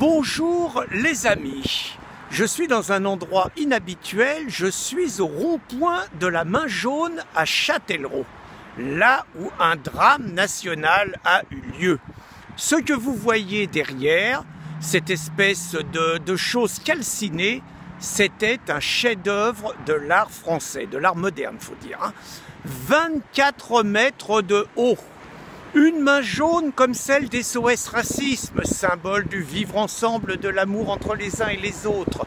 Bonjour les amis, je suis dans un endroit inhabituel, je suis au rond-point de la Main Jaune à Châtellerault, là où un drame national a eu lieu. Ce que vous voyez derrière, cette espèce de chose calcinée, c'était un chef-d'œuvre de l'art français, de l'art moderne faut dire. 24 mètres de haut. Une main jaune comme celle des SOS Racisme, symbole du vivre ensemble, de l'amour entre les uns et les autres.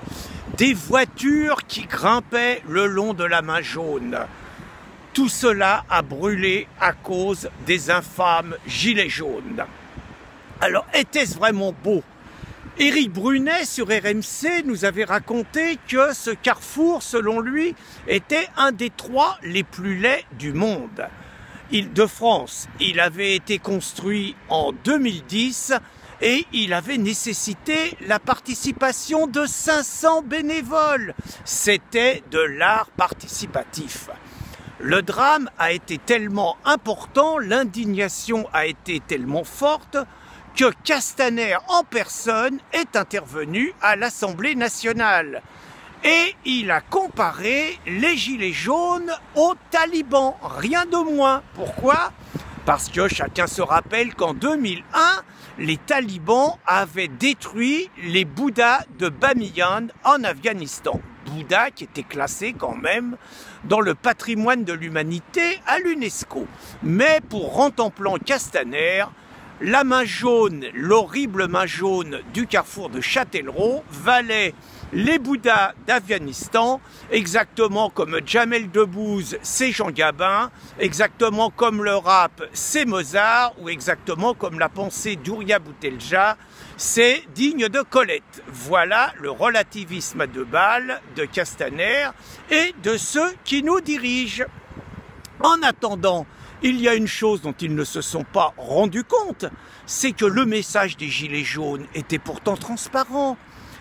Des voitures qui grimpaient le long de la main jaune. Tout cela a brûlé à cause des infâmes gilets jaunes. Alors, était-ce vraiment beau? Éric Brunet sur RMC nous avait raconté que ce carrefour, selon lui, était un des 3 les plus laids du monde. Île-de-France, il avait été construit en 2010 et il avait nécessité la participation de 500 bénévoles. C'était de l'art participatif. Le drame a été tellement important, l'indignation a été tellement forte que Castaner en personne est intervenu à l'Assemblée nationale. Et il a comparé les gilets jaunes aux talibans, rien de moins. Pourquoi? Parce que chacun se rappelle qu'en 2001, les talibans avaient détruit les Bouddhas de Bamiyan en Afghanistan. Bouddha qui était classé quand même dans le patrimoine de l'humanité à l'UNESCO. Mais pour Rantanplan Castaner, la main jaune, l'horrible main jaune du carrefour de Châtellerault valait les Bouddhas d'Afghanistan, exactement comme Jamel Debbouze, c'est Jean Gabin, exactement comme le rap, c'est Mozart, ou exactement comme la pensée d'Ouria Boutelja, c'est digne de Colette. Voilà le relativisme à 2 balles de Castaner et de ceux qui nous dirigent. En attendant, il y a une chose dont ils ne se sont pas rendus compte, c'est que le message des Gilets jaunes était pourtant transparent.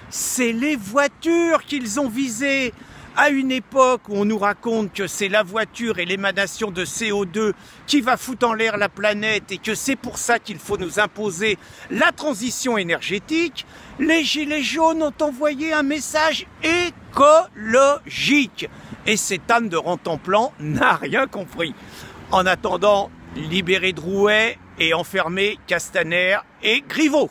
C'est les voitures qu'ils ont visées. À une époque où on nous raconte que c'est la voiture et l'émanation de CO2 qui va foutre en l'air la planète et que c'est pour ça qu'il faut nous imposer la transition énergétique, les Gilets jaunes ont envoyé un message écologique. Et cette âme de Rantanplan n'a rien compris. En attendant, libérer Drouet et enfermer Castaner et Griveaux.